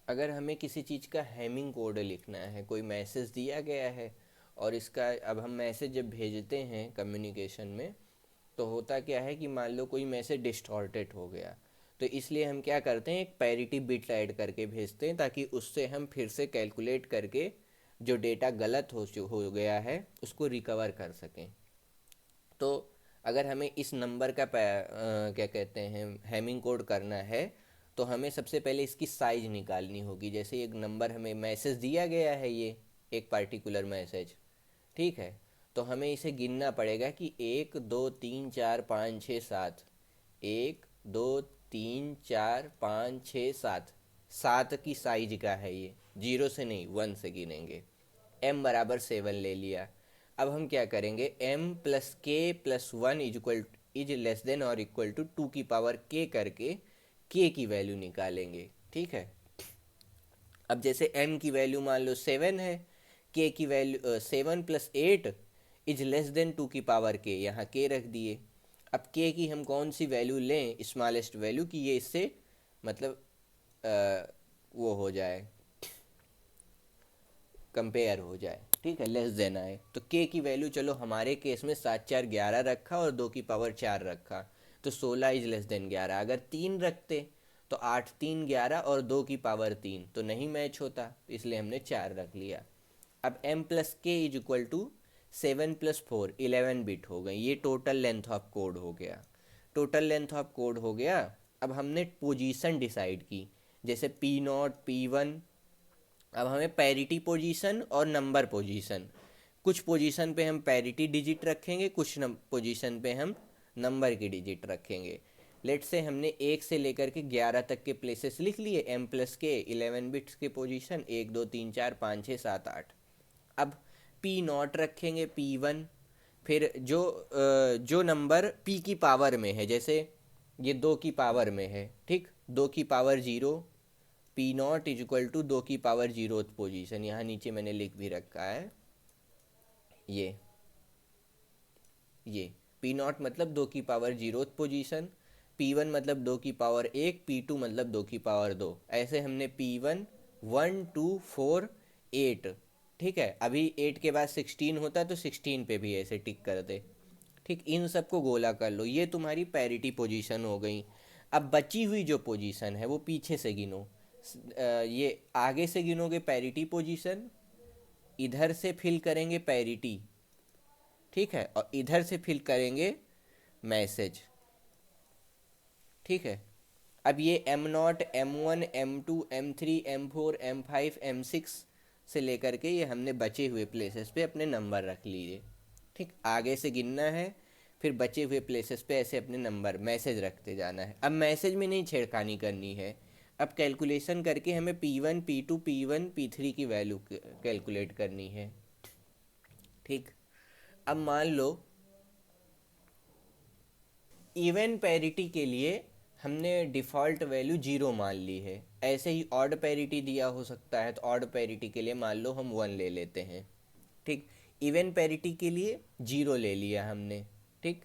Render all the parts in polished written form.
अगर हमें किसी चीज़ का हैमिंग कोड लिखना है, कोई मैसेज दिया गया है और इसका अब हम मैसेज जब भेजते हैं कम्युनिकेशन में, तो होता क्या है कि मान लो कोई मैसेज डिस्टॉर्टेड हो गया, तो इसलिए हम क्या करते हैं, एक पैरिटी बिट ऐड करके भेजते हैं ताकि उससे हम फिर से कैलकुलेट करके जो डेटा गलत हो गया है उसको रिकवर कर सकें। तो अगर हमें इस नंबर का क्या कहते हैं हैमिंग कोड करना है, तो हमें सबसे पहले इसकी साइज निकालनी होगी। जैसे एक नंबर हमें मैसेज दिया गया है, ये एक पार्टिकुलर मैसेज, ठीक है, तो हमें इसे गिनना पड़ेगा कि 1 2 3 4 5 6 7, 1 2 3 4 5 6 7, 7 की साइज का है ये, जीरो से नहीं 1 से गिनेंगे। m बराबर 7 ले लिया। अब हम क्या करेंगे, m प्लस के plus one is less than और इक्वल टू 2 की पावर k करके k की वैल्यू निकालेंगे, ठीक है। अब जैसे m की वैल्यू मान लो 7 है, k की वैल्यू 7 + 8 इज लेस देन 2 की पावर k, यहाँ k रख दिए। अब k की हम कौन सी वैल्यू लें, स्मॉलेस्ट वैल्यू, कि ये इससे मतलब अ, वो हो जाए, कंपेयर हो जाए, ठीक है, लेस देन आए। तो के की वैल्यू चलो हमारे केस में 7 4 11 रखा और 2 की पावर 4 रखा, तो 16 इज लेस देन 11। अगर 3 रखते तो 8 3 11 और 2 की पावर 3, तो नहीं मैच होता, इसलिए हमने 4 रख लिया। अब m प्लस के इज इक्वल टू 7 + 4, 11 बिट हो गई। ये टोटल लेंथ ऑफ कोड हो गया, टोटल लेंथ ऑफ कोड हो गया। अब हमने पोजीशन डिसाइड की, जैसे P0 P1। अब हमें पैरिटी पोजीशन और नंबर पोजीशन, कुछ पोजीशन पे हम पैरिटी डिजिट रखेंगे, कुछ पोजीशन पे हम नंबर की डिजिट रखेंगे। लेट से हमने 1 से लेकर के 11 तक के प्लेसेस लिख लिए, m प्लस के 11 बिट्स के पोजीशन, 1 2 3 4 5 6 7 8। अब P0 रखेंगे, P1, फिर जो नंबर p की पावर में है, जैसे ये 2 की पावर में है, ठीक, 2 की power 0, P0 is equal to 2 की पावर 0th पोजीशन, यहाँ नीचे मैंने लिख भी रखा है, ये ये P0 मतलब 2 की पावर 0th पोजीशन, P1 मतलब 2 की पावर 1, P2 मतलब 2 की पावर 2। ऐसे हमने P1 1 2 4 8, ठीक है। अभी 8 के बाद 16 होता है तो 16 पे भी ऐसे टिक कर दे, ठीक। इन सबको गोला कर लो, ये तुम्हारी पैरिटी पोजीशन हो गई। अब बची हुई जो पोजीशन है वो पीछे से गिनो। ये आगे से गिनोगे पैरिटी पोजीशन, इधर से फिल करेंगे पैरिटी, ठीक है, और इधर से फिल करेंगे मैसेज, ठीक है। अब ये M0 M1 M2 M3 M4 M5 M6 से लेकर के ये हमने बचे हुए प्लेसेस पे अपने नंबर रख लिए, ठीक। आगे से गिनना है, फिर बचे हुए प्लेसेस पे ऐसे अपने नंबर मैसेज रखते जाना है। अब मैसेज में नहीं छेड़खानी करनी है, अब कैलकुलेशन करके हमें P1 P2 P1 P3 की वैल्यू कैलकुलेट करनी है, ठीक। अब मान लो इवन पैरिटी के लिए हमने डिफ़ॉल्ट वैल्यू 0 मान ली है। ऐसे ही ऑड पैरिटी दिया हो सकता है, तो ऑड पैरिटी के लिए मान लो हम 1 ले लेते हैं, ठीक। इवन पैरिटी के लिए 0 ले लिया हमने, ठीक।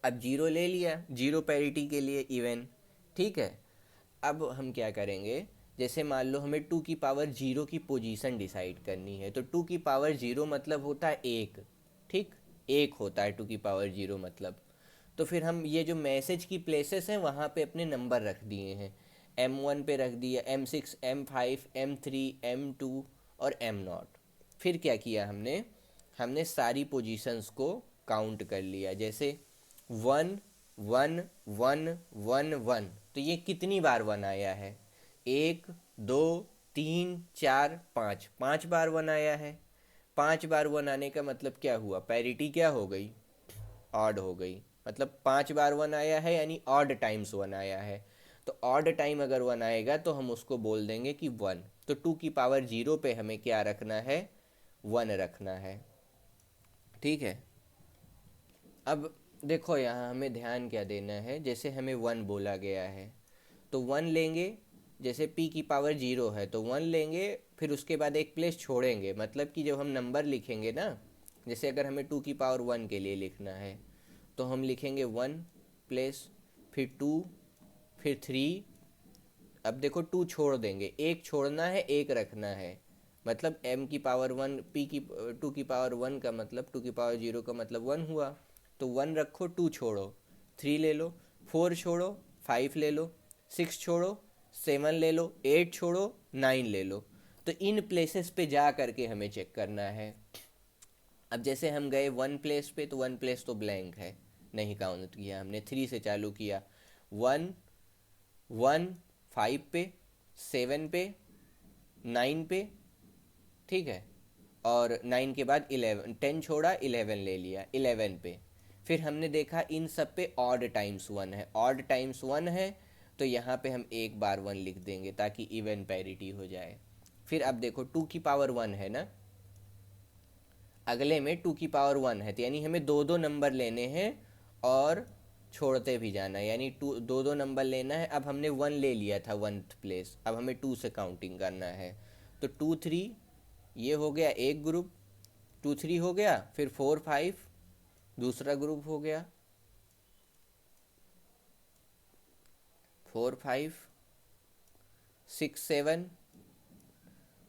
अब 0 ले लिया, 0 पैरिटी के लिए इवन, ठीक है। अब हम क्या करेंगे, जैसे मान लो हमें 2 की पावर 0 की पोजीशन डिसाइड करनी है, तो 2 की पावर 0 मतलब होता है 1, ठीक, 1 होता है 2 की पावर 0 मतलब। तो फिर हम ये जो मैसेज की प्लेसेस हैं वहाँ पे अपने नंबर रख दिए हैं, M1 पे रख दिया, M6 M5 M3 M2 और M0। फिर क्या किया हमने, हमने सारी पोजीशंस को काउंट कर लिया, जैसे 1 1 1 1 1, तो ये कितनी बार 1 आया है, 1 2 3 4 5, 5 बार 1 आया है। 5 बार 1 आने का मतलब क्या हुआ, पैरिटी क्या हो गई, ऑड हो गई। मतलब 5 बार 1 आया है यानी ऑड टाइम्स 1 आया है। तो ऑड टाइम अगर 1 आएगा तो हम उसको बोल देंगे कि 1। तो 2 की पावर 0 पे हमें क्या रखना है, 1 रखना है, ठीक है। अब देखो यहाँ हमें ध्यान क्या देना है, जैसे हमें 1 बोला गया है तो 1 लेंगे, जैसे p की पावर 0 है तो 1 लेंगे, फिर उसके बाद एक प्लेस छोड़ेंगे, मतलब कि जब हम नंबर लिखेंगे ना, जैसे अगर हमें 2 की पावर 1 के लिए लिखना है तो हम लिखेंगे 1 प्लेस, फिर 2, फिर 3, अब देखो टू छोड़ देंगे, एक छोड़ना है एक रखना है, मतलब m की पावर वन, p की टू की पावर वन का मतलब टू की पावर जीरो का मतलब वन हुआ। तो वन रखो, टू छोड़ो, थ्री ले लो, फोर छोड़ो, फाइव ले लो, सिक्स छोड़ो, सेवन ले लो, एट छोड़ो, नाइन ले लो। तो इन प्लेसेस पे जा करके हमें चेक करना है। अब जैसे हम गए वन प्लेस पे, तो वन प्लेस तो ब्लैंक है, नहीं काउंट किया हमने, थ्री से चालू किया, वन, वन, फाइव पे, सेवन पे, नाइन पे, ठीक है, और नाइन के बाद इलेवन, टेन छोड़ा, इलेवन ले लिया, इलेवन पे। फिर हमने देखा इन सब पे ऑड टाइम्स वन है, ऑड टाइम्स वन है, तो यहाँ पे हम एक बार वन लिख देंगे ताकि इवन पैरिटी हो जाए। फिर अब देखो टू की पावर वन है ना, अगले में टू की पावर वन है, तो यानी हमें दो दो नंबर लेने हैं और छोड़ते भी जाना है, यानी टू दो दो नंबर लेना है। अब हमने वन ले लिया था वनथ प्लेस, अब हमें टू से काउंटिंग करना है। तो टू थ्री, ये हो गया एक ग्रुप, टू थ्री हो गया, फिर फोर फाइव दूसरा ग्रुप हो गया, four five, six seven,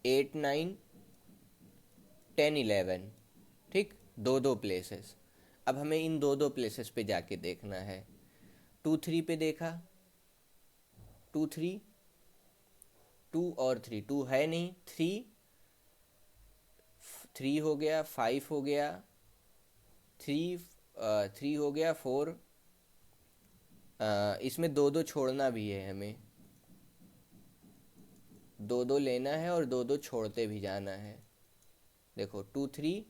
eight nine, ten eleven, ठीक, दो दो प्लेसेस। अब हमें इन दो दो प्लेसेस पे जाके देखना है। टू थ्री पे देखा, टू थ्री, टू और थ्री, टू है नहीं, थ्री, थ्री हो गया, फाइव हो गया, थ्री, थ्री हो गया, फोर, इसमें दो दो छोड़ना भी है हमें, दो दो लेना है और दो दो छोड़ते भी जाना है। देखो टू थ्री,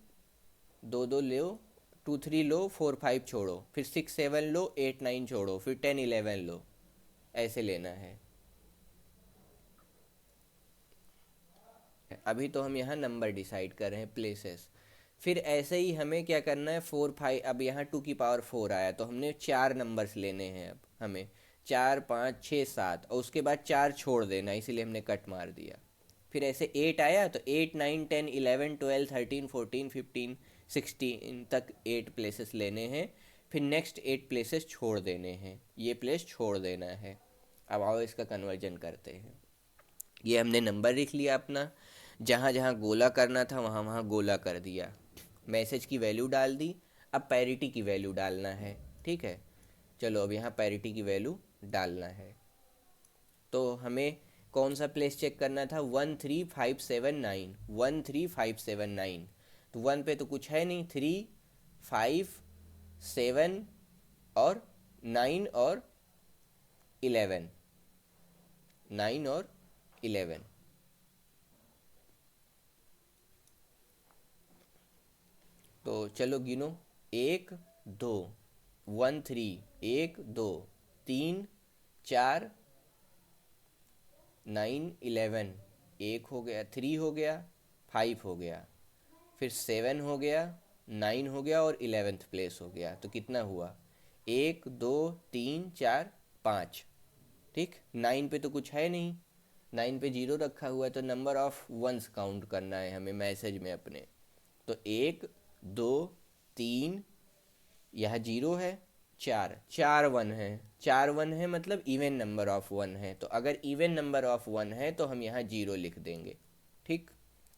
दो दो लो, टू थ्री लो, फोर फाइव छोड़ो, फिर सिक्स सेवन लो, एट नाइन छोड़ो, फिर टेन इलेवन लो, ऐसे लेना है। अभी तो हम यहाँ नंबर डिसाइड कर रहे हैं, प्लेसेस। फिर ऐसे ही हमें क्या करना है, फोर फाइव, अब यहाँ टू की पावर फोर आया तो हमने चार नंबर्स लेने हैं अब हमें, चार, पाँच, छः, सात, और उसके बाद चार छोड़ देना, इसीलिए हमने कट मार दिया। फिर ऐसे एट आया तो eight, nine, ten, eleven, twelve, thirteen, fourteen, fifteen, sixteen तक एट प्लेसेस लेने हैं। फिर नेक्स्ट एट प्लेसेस छोड़ देने हैं, ये प्लेस छोड़ देना है। अब आओ इसका कन्वर्जन करते हैं। ये हमने नंबर लिख लिया अपना, जहाँ जहाँ गोला करना था वहाँ वहाँ गोला कर दिया, मैसेज की वैल्यू डाल दी। अब पैरिटी की वैल्यू डालना है, ठीक है। चलो अब यहाँ पैरिटी की वैल्यू डालना है। तो हमें कौन सा प्लेस चेक करना था, one three five seven nine, one three five seven nine. तो वन पे तो कुछ है नहीं, थ्री, फाइव, सेवन और नाइन और इलेवन, नाइन और इलेवन। तो चलो गिनो, एक, दो, वन थ्री, एक दो, तीन, चार, नाइन इलेवन, एक हो गया, थ्री हो गया, फाइव हो गया, फिर सेवन हो गया, नाइन हो गया और इलेवेंथ प्लेस हो गया। तो कितना हुआ, एक, दो, तीन, चार, पाँच, ठीक। नाइन पे तो कुछ है नहीं, नाइन पे जीरो रखा हुआ है, तो नंबर ऑफ वंस काउंट करना है हमें मैसेज में अपने। तो एक, दो, तीन, यह जीरो है, चार, चार वन है, चार वन है मतलब इवन नंबर ऑफ वन है, तो अगर इवन नंबर ऑफ वन है तो हम यहाँ जीरो लिख देंगे, ठीक।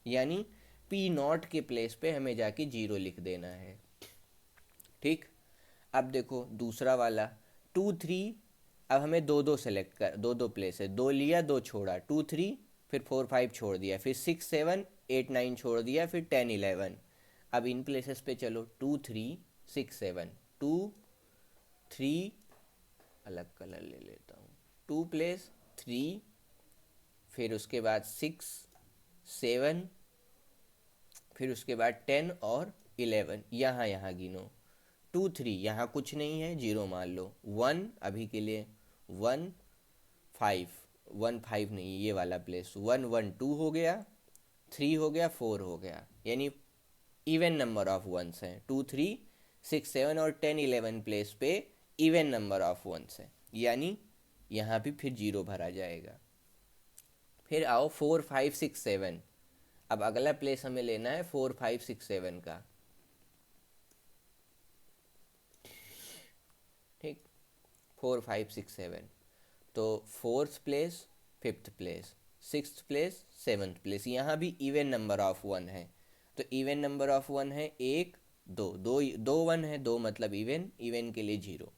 यानी पी नॉट के प्लेस पे हमें जाके जीरो लिख देना है, ठीक। अब देखो दूसरा वाला, टू थ्री, अब हमें दो दो सेलेक्ट कर, दो दो प्लेस है, दो लिया दो छोड़ा, टू थ्री, फिर फोर फाइव छोड़ दिया, फिर सिक्स सेवन एट नाइन छोड़ दिया, फिर टेन इलेवन। अब इन प्लेसेस पे चलो, two three six seven, two three, अलग कलर ले लेता हूँ, टू प्लेस थ्री, फिर उसके बाद सिक्स, सेवन, फिर उसके बाद टेन और इलेवन, यहाँ यहाँ गिनो। टू थ्री, यहाँ कुछ नहीं है, जीरो मान लो, वन अभी के लिए, वन फाइव, वन फाइव नहीं, ये वाला प्लेस, वन वन टू हो गया, थ्री हो गया, फोर हो गया, यानी इवन नंबर ऑफ वंस हैं, टू थ्री सिक्स सेवन और टेन इलेवन प्लेस पे इवन नंबर ऑफ वंस हैं, यानी यहाँ भी फिर जीरो भरा जाएगा। फिर आओ फोर फाइव सिक्स सेवन, अब अगला प्लेस हमें लेना है फोर फाइव सिक्स सेवन का, ठीक, फोर फाइव सिक्स सेवन। तो fourth place fifth place, sixth place, seventh place. यहाँ भी इवन नंबर ऑफ वन है, तो इवन नंबर ऑफ वन है एक, दो, दो दो वन है, दो मतलब इवन, इवन के लिए जीरो।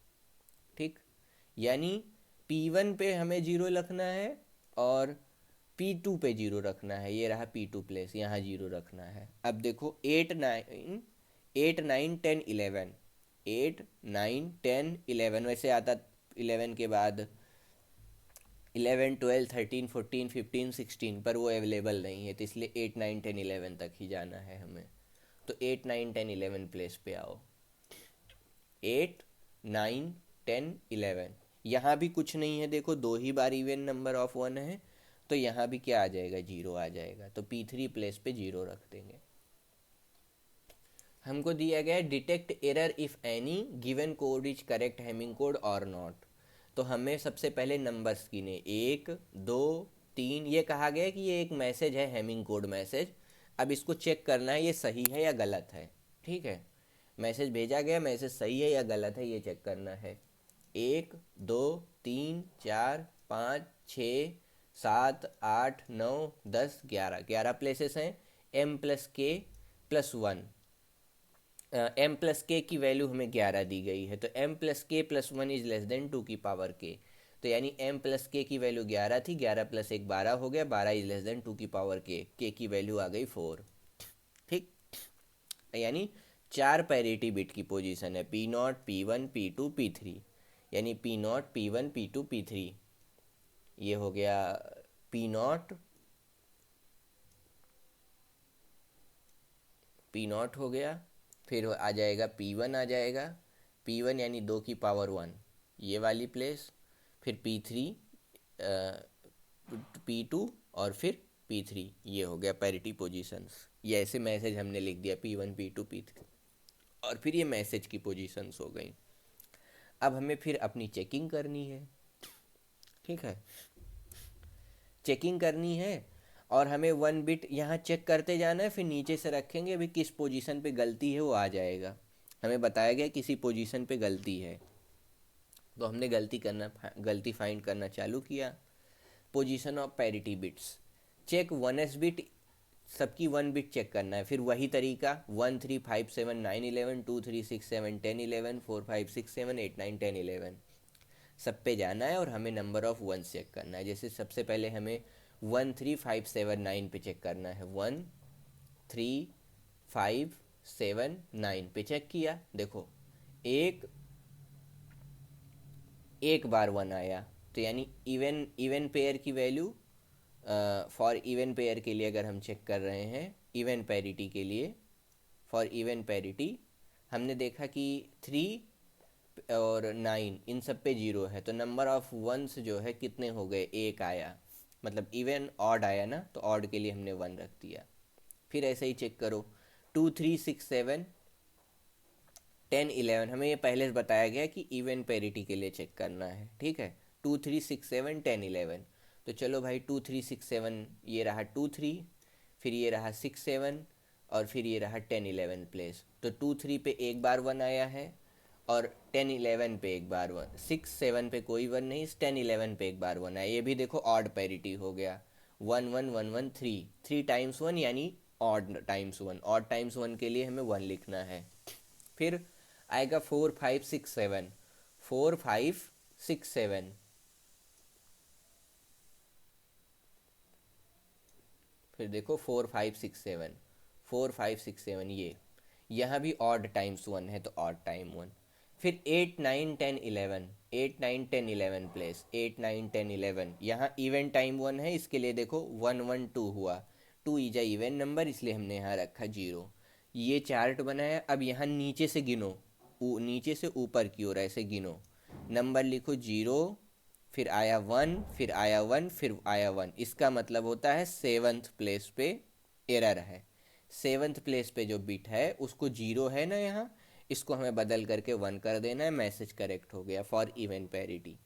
ठीक, यानी P1 पे हमें जीरो रखना है और P2 पे जीरो रखना है। ये रहा P2 प्लेस, यहाँ जीरो रखना है। अब देखो 8 9 10 11, 8 9 10 11 वैसे आता 11 के बाद 11 12 13 14 15 16, पर वो अवेलेबल नहीं है, तो इसलिए 8 9 10 11 तक ही जाना है हमें। तो 8 9 10 11 प्लेस पे आओ। 8 9 10 11, यहाँ भी कुछ नहीं है, देखो दो ही बार इवन नंबर ऑफ वन है, तो यहाँ भी क्या आ जाएगा, जीरो आ जाएगा। तो P3 प्लेस पे जीरो रख देंगे। हमको दिया गया है detect error if any given code is correct Hamming code और नॉट। तो हमें सबसे पहले नंबर्स गिने, 1 2 3। ये कहा गया है कि ये एक मैसेज है, हेमिंग कोड मैसेज। अब इसको चेक करना है ये सही है या गलत है। ठीक है, मैसेज भेजा गया, मैसेज सही है या गलत है, ये चेक करना है। 1 2 3 4 5 6 7 8 9 10 11, 11 प्लेसेस हैं। m+k+1, m+k की वैल्यू हमें 11 दी गई है, तो m+k+1 is less than 2k। तो यानी m+k की वैल्यू 11 थी, 11 + 1 12 हो गया, 12 is less than 2k, k की वैल्यू आ गई 4। ठीक, यानी 4 पैरिटी बिट की पोजीशन है, P0 P1 P2 P3, यानी P0 P1 P2 P3। ये हो गया P0, P0 हो गया, फिर आ जाएगा P1 आ जाएगा, P1 यानी 2 की पावर 1, ये वाली प्लेस, फिर P3 P2 और फिर P3। ये हो गया पैरिटी पोजीशंस। ये ऐसे मैसेज हमने लिख दिया P1 P2 P3, और फिर ये मैसेज की पोजीशंस हो गई। अब हमें फिर अपनी चेकिंग करनी है। ठीक है, चेकिंग करनी है और हमें 1 बिट यहाँ चेक करते जाना है, फिर नीचे से रखेंगे, अभी किस पोजीशन पे गलती है वो आ जाएगा। हमें बताया गया किसी पोजीशन पे गलती है, तो हमने गलती फाइंड करना चालू किया। Position of parity bits, check 1s bit, सबकी 1 बिट चेक करना है। फिर वही तरीका 1 3 5 7 9 11 2 3 6 7 10 11 4 5 6 7 8 9 10 11 सब पे जाना है और हमें नंबर ऑफ 1 चेक करना है। जैसे सबसे पहले हमें 1 3 5 7 9 पे चेक करना है। 1 3 5 7 9 पे चेक किया, देखो एक बार 1 आया, तो यानी इवन पेयर की वैल्यू, फॉर इवन पेयर के लिए अगर हम चेक कर रहे हैं, इवन पैरिटी के लिए, फॉर इवन पैरिटी हमने देखा कि 3 और 9 इन सब पे जीरो है, तो नंबर ऑफ वंस जो है कितने हो गए, एक आया, मतलब इवन ऑड आया ना, तो ऑड के लिए हमने 1 रख दिया। फिर ऐसे ही चेक करो 2 3 6 7 10 11, हमें ये पहले से बताया गया कि इवन पैरिटी के लिए चेक करना है। ठीक है, 2 3 6 7 10 11, तो चलो भाई 2 3 6 7, ये रहा 2 3, फिर ये रहा 6 7, और फिर ये रहा 10 11 प्लेस। तो 2 3 पे एक बार 1 आया है, और 10 11 पे एक बार 1, 6 7 पे कोई 1 नहीं, 10 11 पे एक बार 1 आया। ये भी देखो ऑड पैरिटी हो गया, 1 1 1 1 3, 3 टाइम्स 1 यानी ऑड टाइम्स 1, ऑड टाइम्स 1 के लिए हमें 1 लिखना है। फिर आएगा 4 5 6 7, 4 5 6 7, फिर देखो 4 5 6 7, 4 5 6 7, ये यहाँ भी ऑड टाइम्स 1 है, तो ऑड टाइम 1। फिर 8 9 10 11, 8 9 10 11 प्लेस, 8 9 10 11, यहाँ इवन टाइम 1 है, इसके लिए देखो 1 1 2 हुआ, 2 इज अ इवन नंबर, इसलिए हमने यहाँ रखा 0। ये चार्ट बनाया। अब यहाँ नीचे से गिनो, नीचे से ऊपर की ओर ऐसे गिनो, नंबर लिखो 0, फिर आया 1, फिर आया 1, फिर आया 1, इसका मतलब होता है 7th प्लेस पे एरर है। 7th प्लेस पे जो बिट है उसको 0 है ना यहाँ, इसको हमें बदल करके 1 कर देना है, मैसेज करेक्ट हो गया फॉर इवन पैरिटी।